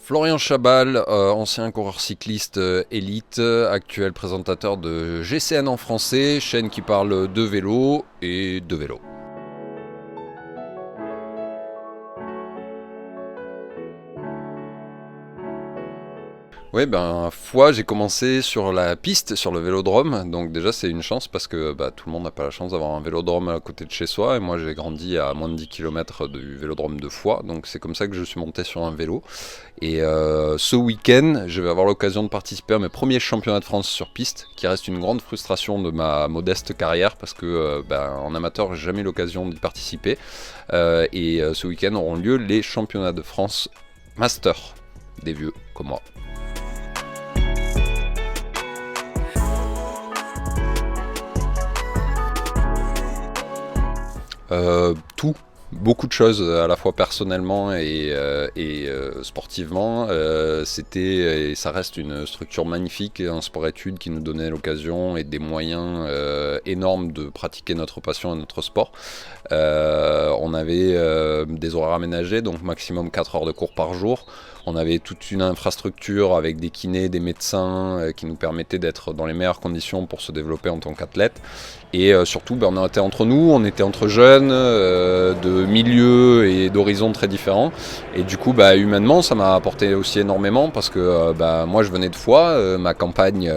Florian Chabal, ancien coureur cycliste élite, actuel présentateur de GCN en français, chaîne qui parle de vélo et de vélo. Oui, j'ai commencé sur la piste, sur le vélodrome. Donc déjà, c'est une chance parce que tout le monde n'a pas la chance d'avoir un vélodrome à côté de chez soi. Et moi, j'ai grandi à moins de 10 km du vélodrome de Foix. Donc c'est comme ça que je suis monté sur un vélo. Et ce week-end, je vais avoir l'occasion de participer à mes premiers championnats de France sur piste, qui reste une grande frustration de ma modeste carrière parce que en amateur, j'ai jamais eu l'occasion d'y participer. Ce week-end auront lieu les championnats de France Master des vieux comme moi. Tout, beaucoup de choses à la fois personnellement et sportivement. C'était et ça reste une structure magnifique, un sport-études qui nous donnait l'occasion et des moyens énormes de pratiquer notre passion et notre sport. On avait des horaires aménagés, donc maximum 4 heures de cours par jour. On avait toute une infrastructure avec des kinés, des médecins qui nous permettaient d'être dans les meilleures conditions pour se développer en tant qu'athlète. Et surtout, on était entre nous, on était entre jeunes, de milieux et d'horizons très différents. Et du coup, humainement, ça m'a apporté aussi énormément parce que moi, je venais de Foix, ma campagne,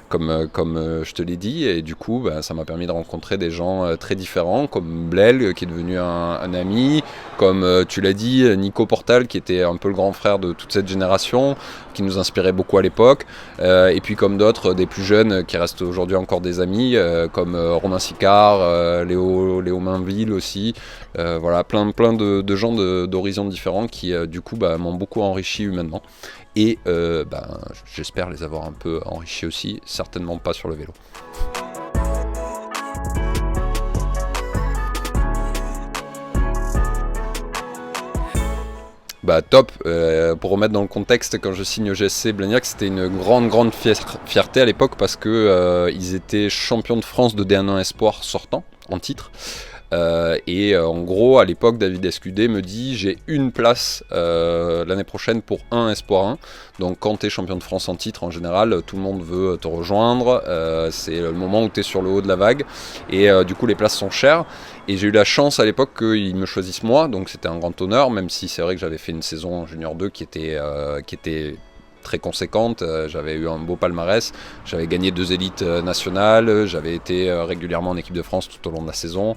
comme je te l'ai dit. Et du coup, ça m'a permis de rencontrer des gens très différents, comme Blel, qui est devenu un ami, comme tu l'as dit, Nico Portal, qui était un peu le grand frère de toute cette génération, qui nous inspirait beaucoup à l'époque, et puis comme d'autres, des plus jeunes qui restent aujourd'hui encore des amis, comme Romain Sicard, Léo Mainville aussi, voilà, plein de gens d'horizons différents qui du coup m'ont beaucoup enrichi humainement. Et j'espère les avoir un peu enrichis aussi, certainement pas sur le vélo. Top. Pour remettre dans le contexte, quand je signe au GSC Blagnac, c'était une grande fierté à l'époque parce que ils étaient champions de France de D1 Espoir sortant en titre. En gros, à l'époque, David Escudé me dit j'ai une place l'année prochaine pour un Espoir 1. Donc quand tu es champion de France en titre, en général, tout le monde veut te rejoindre. C'est le moment où tu es sur le haut de la vague. Et du coup, les places sont chères. Et j'ai eu la chance à l'époque qu'ils me choisissent moi. Donc c'était un grand honneur, même si c'est vrai que j'avais fait une saison Junior 2 qui était très conséquente, j'avais eu un beau palmarès, j'avais gagné 2 élites nationales, j'avais été régulièrement en équipe de France tout au long de la saison,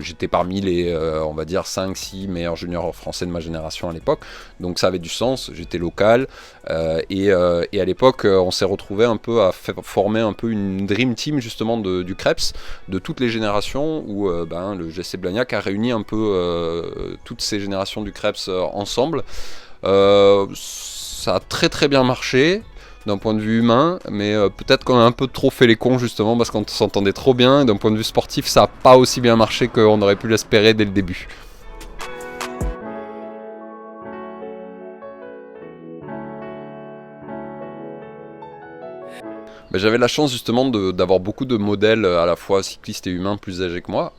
j'étais parmi les on va dire 5-6 meilleurs juniors français de ma génération à l'époque, donc ça avait du sens, j'étais local, et à l'époque on s'est retrouvé un peu à former un peu une dream team justement du Krebs, de toutes les générations où le GC Blagnac a réuni un peu toutes ces générations du Krebs ensemble. Ça a très bien marché d'un point de vue humain, mais peut-être qu'on a un peu trop fait les cons justement parce qu'on s'entendait trop bien, et d'un point de vue sportif ça n'a pas aussi bien marché qu'on aurait pu l'espérer dès le début. J'avais la chance justement d'avoir beaucoup de modèles à la fois cyclistes et humains plus âgés que moi,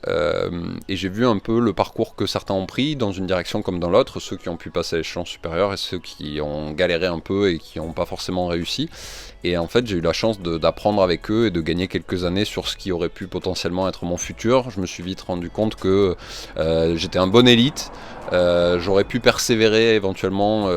et j'ai vu un peu le parcours que certains ont pris dans une direction comme dans l'autre, ceux qui ont pu passer à l'échelon supérieur et ceux qui ont galéré un peu et qui n'ont pas forcément réussi. Et en fait j'ai eu la chance d'apprendre avec eux et de gagner quelques années sur ce qui aurait pu potentiellement être mon futur. Je me suis vite rendu compte que j'étais un bon élite. J'aurais pu persévérer éventuellement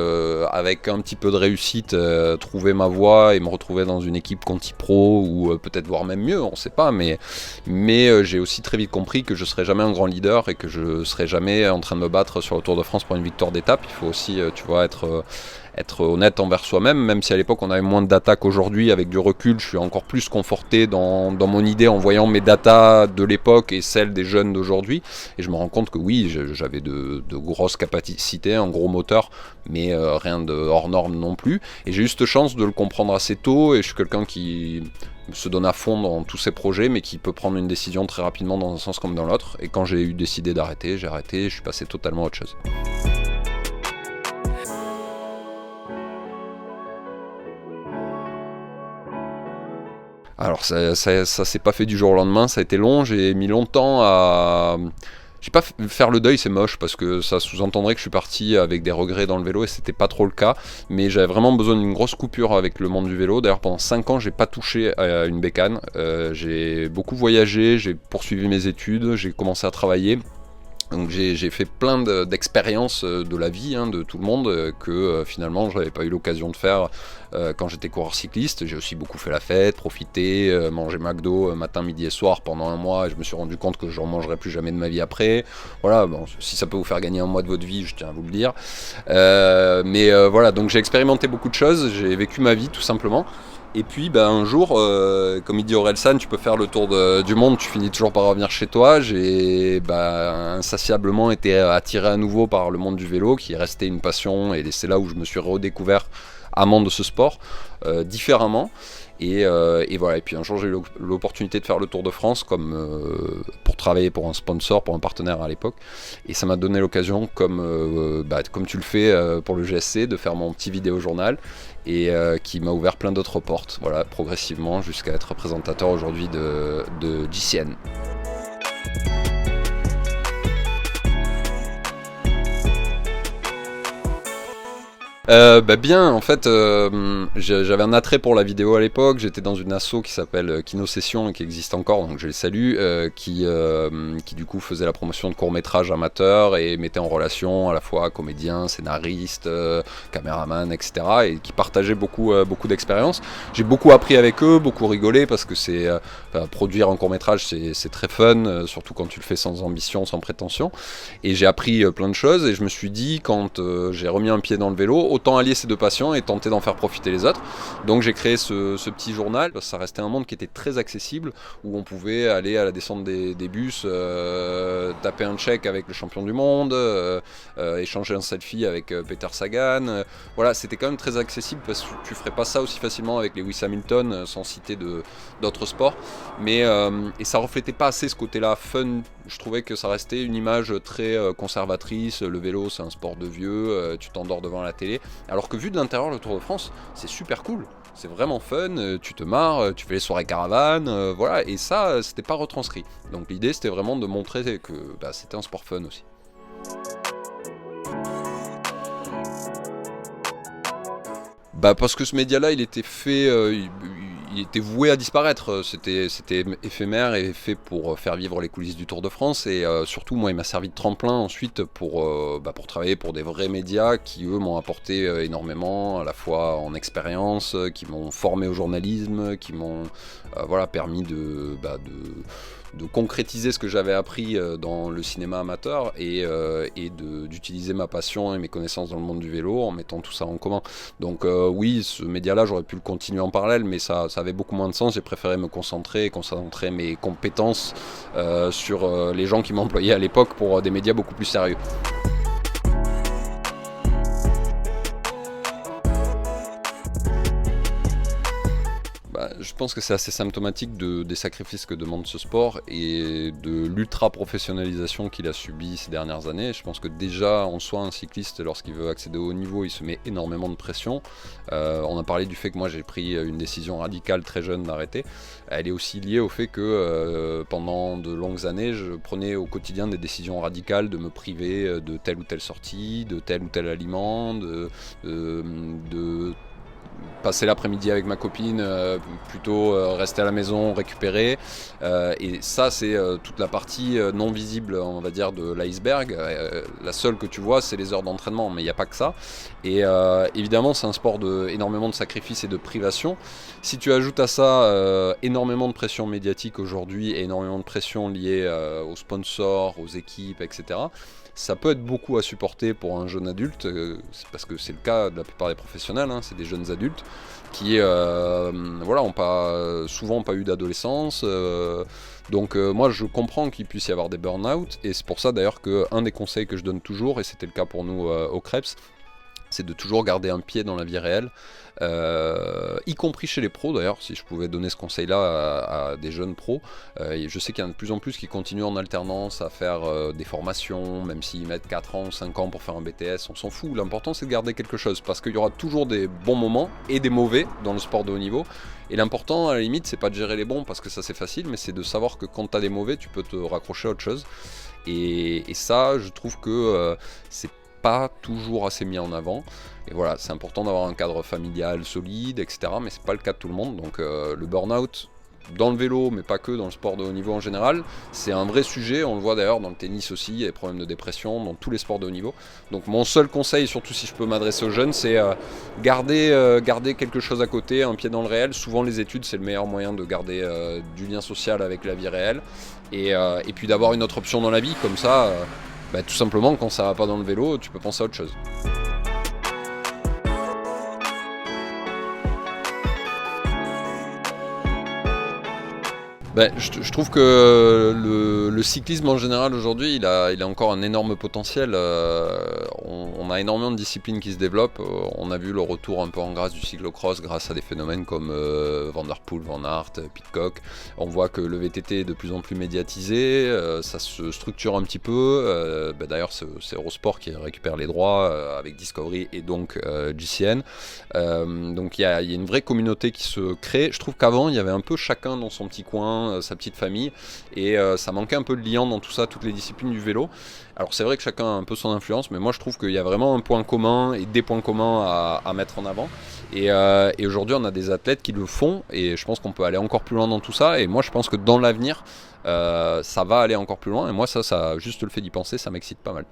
avec un petit peu de réussite, trouver ma voie et me retrouver dans une équipe Conti Pro ou peut-être voire même mieux, on sait pas, mais j'ai aussi très vite compris que je serais jamais un grand leader et que je serais jamais en train de me battre sur le Tour de France pour une victoire d'étape. Il faut aussi être honnête envers soi-même, même si à l'époque on avait moins de data qu'aujourd'hui. Avec du recul, je suis encore plus conforté dans mon idée en voyant mes datas de l'époque et celles des jeunes d'aujourd'hui, et je me rends compte que oui, j'avais de grosses capacités, un gros moteur, mais rien de hors norme non plus, et j'ai eu cette chance de le comprendre assez tôt, et je suis quelqu'un qui se donne à fond dans tous ses projets, mais qui peut prendre une décision très rapidement dans un sens comme dans l'autre, et quand j'ai décidé d'arrêter, j'ai arrêté, je suis passé totalement à autre chose. Alors ça s'est pas fait du jour au lendemain, ça a été long, j'ai mis longtemps j'ai pas faire le deuil, c'est moche parce que ça sous-entendrait que je suis parti avec des regrets dans le vélo et c'était pas trop le cas. Mais j'avais vraiment besoin d'une grosse coupure avec le monde du vélo. D'ailleurs, pendant 5 ans, j'ai pas touché à une bécane. J'ai beaucoup voyagé, j'ai poursuivi mes études, j'ai commencé à travailler. Donc j'ai fait plein d'expériences de la vie, hein, de tout le monde, que finalement je n'avais pas eu l'occasion de faire quand j'étais coureur cycliste. J'ai aussi beaucoup fait la fête, profité, mangé McDo matin, midi et soir pendant un mois, et je me suis rendu compte que je n'en mangerai plus jamais de ma vie après. Voilà, bon, si ça peut vous faire gagner un mois de votre vie, je tiens à vous le dire. Voilà, donc j'ai expérimenté beaucoup de choses, j'ai vécu ma vie tout simplement. Et puis un jour, comme il dit Orelsan, tu peux faire le tour du monde, tu finis toujours par revenir chez toi. J'ai insatiablement été attiré à nouveau par le monde du vélo, qui est resté une passion, et c'est là où je me suis redécouvert amant de ce sport, différemment. Et voilà, et puis un jour j'ai eu l'opportunité de faire le Tour de France pour travailler pour un sponsor, pour un partenaire à l'époque, et ça m'a donné l'occasion, comme tu le fais pour le GSC, de faire mon petit vidéo journal, et qui m'a ouvert plein d'autres portes, voilà, progressivement jusqu'à être présentateur aujourd'hui de GCN. Bien, en fait, j'avais un attrait pour la vidéo à l'époque. J'étais dans une asso qui s'appelle Kino Session et qui existe encore, donc je les salue, qui du coup faisait la promotion de courts-métrages amateurs et mettait en relation à la fois comédiens, scénaristes, caméramans, etc. et qui partageait beaucoup d'expériences. J'ai beaucoup appris avec eux, beaucoup rigolé parce que produire un court-métrage c'est très fun, surtout quand tu le fais sans ambition, sans prétention. Et j'ai appris plein de choses et je me suis dit, quand j'ai remis un pied dans le vélo, autant allier ces deux passions et tenter d'en faire profiter les autres. Donc j'ai créé ce petit journal. Ça restait un monde qui était très accessible, où on pouvait aller à la descente des bus, taper un check avec le champion du monde, échanger un selfie avec Peter Sagan. Voilà, c'était quand même très accessible parce que tu ferais pas ça aussi facilement avec Lewis Hamilton, sans citer d'autres sports. Et ça reflétait pas assez ce côté-là fun. Je trouvais que ça restait une image très conservatrice. Le vélo, c'est un sport de vieux, tu t'endors devant la télé. Alors que vu de l'intérieur, le Tour de France, c'est super cool. C'est vraiment fun, tu te marres, tu fais les soirées caravanes, voilà. Et ça, c'était pas retranscrit. Donc l'idée, c'était vraiment de montrer que c'était un sport fun aussi. Parce que ce média-là, il était fait, il était voué à disparaître. C'était éphémère et fait pour faire vivre les coulisses du Tour de France. Et surtout, moi, il m'a servi de tremplin ensuite pour travailler pour des vrais médias qui, eux, m'ont apporté énormément, à la fois en expérience, qui m'ont formé au journalisme, qui m'ont permis de concrétiser ce que j'avais appris dans le cinéma amateur et d'utiliser ma passion et mes connaissances dans le monde du vélo en mettant tout ça en commun. Donc oui, ce média-là, j'aurais pu le continuer en parallèle, mais ça avait beaucoup moins de sens. J'ai préféré me concentrer et concentrer mes compétences sur les gens qui m'employaient à l'époque pour des médias beaucoup plus sérieux. Je pense que c'est assez symptomatique des sacrifices que demande ce sport et de l'ultra-professionnalisation qu'il a subi ces dernières années. Je pense que déjà, en soi, un cycliste, lorsqu'il veut accéder au haut niveau, il se met énormément de pression. On a parlé du fait que moi, j'ai pris une décision radicale très jeune d'arrêter. Elle est aussi liée au fait que pendant de longues années, je prenais au quotidien des décisions radicales de me priver de telle ou telle sortie, de tel ou tel aliment, de passer l'après-midi avec ma copine, plutôt rester à la maison, récupérer. Et ça, c'est toute la partie non visible, on va dire, de l'iceberg. La seule que tu vois, c'est les heures d'entraînement, mais il n'y a pas que ça. Et évidemment, c'est un sport énormément de sacrifices et de privation. Si tu ajoutes à ça énormément de pression médiatique aujourd'hui et énormément de pression liée aux sponsors, aux équipes, etc., ça peut être beaucoup à supporter pour un jeune adulte, parce que c'est le cas de la plupart des professionnels, hein, c'est des jeunes adultes qui ont souvent pas eu d'adolescence. Donc moi je comprends qu'il puisse y avoir des burn-out, et c'est pour ça d'ailleurs qu'un des conseils que je donne toujours, et c'était le cas pour nous au Krebs, c'est de toujours garder un pied dans la vie réelle, y compris chez les pros d'ailleurs. Si je pouvais donner ce conseil-là à des jeunes pros, je sais qu'il y en a de plus en plus qui continuent en alternance à faire des formations, même s'ils mettent 4 ans ou 5 ans pour faire un BTS, on s'en fout. L'important c'est de garder quelque chose, parce qu'il y aura toujours des bons moments et des mauvais dans le sport de haut niveau. Et l'important à la limite, c'est pas de gérer les bons, parce que ça c'est facile, mais c'est de savoir que quand tu as des mauvais, tu peux te raccrocher à autre chose. Et ça, je trouve que c'est pas toujours assez mis en avant. Et voilà, c'est important d'avoir un cadre familial solide, etc. Mais c'est pas le cas de tout le monde. Donc le burn-out dans le vélo, mais pas que, dans le sport de haut niveau en général, c'est un vrai sujet. On le voit d'ailleurs dans le tennis aussi, il y a des problèmes de dépression dans tous les sports de haut niveau. Donc mon seul conseil, surtout si je peux m'adresser aux jeunes, c'est garder quelque chose à côté, un pied dans le réel. Souvent les études, c'est le meilleur moyen de garder du lien social avec la vie réelle. Et puis d'avoir une autre option dans la vie, comme ça, tout simplement, quand ça va pas dans le vélo, tu peux penser à autre chose. Je trouve que le cyclisme en général aujourd'hui, il a encore un énorme potentiel. On a énormément de disciplines qui se développent. On a vu le retour un peu en grâce du cyclocross grâce à des phénomènes comme Van der Poel, Van Aert, Pidcock. On voit que le VTT est de plus en plus médiatisé, ça se structure un petit peu. D'ailleurs, c'est Eurosport qui récupère les droits avec Discovery et donc GCN. Donc il y a une vraie communauté qui se crée. Je trouve qu'avant, il y avait un peu chacun dans son petit coin, sa petite famille, et ça manquait un peu de lien dans tout ça, toutes les disciplines du vélo. Alors c'est vrai que chacun a un peu son influence, mais moi je trouve qu'il y a vraiment un point commun et des points communs à mettre en avant. Et aujourd'hui on a des athlètes qui le font, et je pense qu'on peut aller encore plus loin dans tout ça. Et moi je pense que dans l'avenir, ça va aller encore plus loin. Et moi ça juste le fait d'y penser, ça m'excite pas mal.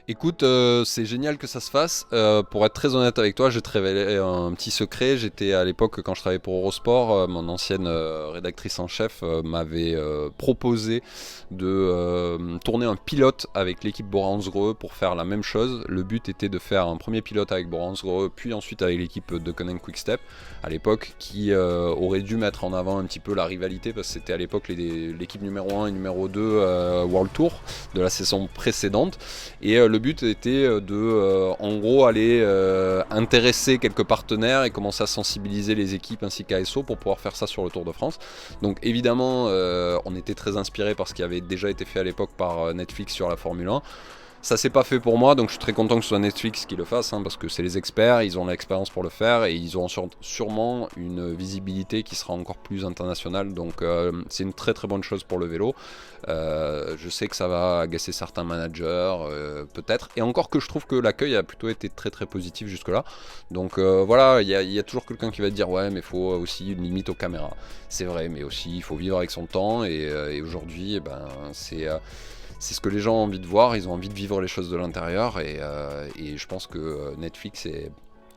Écoute, c'est génial que ça se fasse. Pour être très honnête avec toi, je vais te révéler un petit secret. J'étais à l'époque, quand je travaillais pour Eurosport, mon ancienne rédactrice en chef m'avait proposé de tourner un pilote avec l'équipe Bora-Hansgrohe pour faire la même chose. Le but était de faire un premier pilote avec Bora-Hansgrohe, puis ensuite avec l'équipe de Konen Quick-Step à l'époque, qui aurait dû mettre en avant un petit peu la rivalité, parce que c'était à l'époque l'équipe numéro 1 et numéro 2 World Tour de la saison précédente. Et le but était en gros aller intéresser quelques partenaires et commencer à sensibiliser les équipes ainsi qu'ASO pour pouvoir faire ça sur le Tour de France. Donc évidemment on était très inspiré par ce qui avait déjà été fait à l'époque par Netflix sur la Formule 1. Ça s'est pas fait pour moi, donc je suis très content que ce soit Netflix qui le fasse, parce que c'est les experts, ils ont l'expérience pour le faire, et ils auront sûrement une visibilité qui sera encore plus internationale, donc c'est une très très bonne chose pour le vélo. Je sais que ça va agacer certains managers, peut-être, et encore que je trouve que l'accueil a plutôt été très très positif jusque-là. Donc voilà, il y a toujours quelqu'un qui va te dire ouais, mais il faut aussi une limite aux caméras. C'est vrai, mais aussi il faut vivre avec son temps, et aujourd'hui, c'est ce que les gens ont envie de voir, ils ont envie de vivre les choses de l'intérieur, et je pense que Netflix est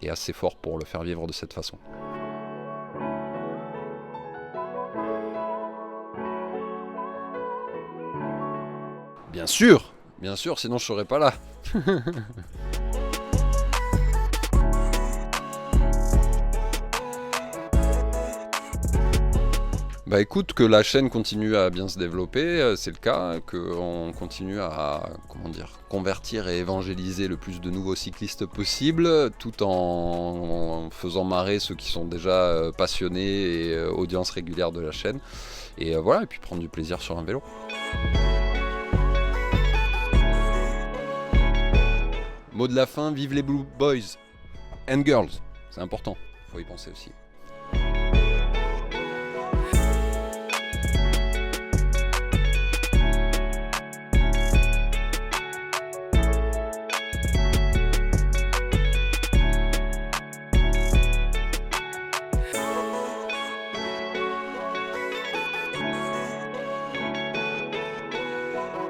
assez fort pour le faire vivre de cette façon. Bien sûr, sinon je serais pas là. Bah écoute, que la chaîne continue à bien se développer, c'est le cas, qu'on continue à convertir et évangéliser le plus de nouveaux cyclistes possible, tout en faisant marrer ceux qui sont déjà passionnés et audience régulière de la chaîne. Et voilà, et puis prendre du plaisir sur un vélo. Mot de la fin, vive les Blue Boys and Girls, c'est important, faut y penser aussi.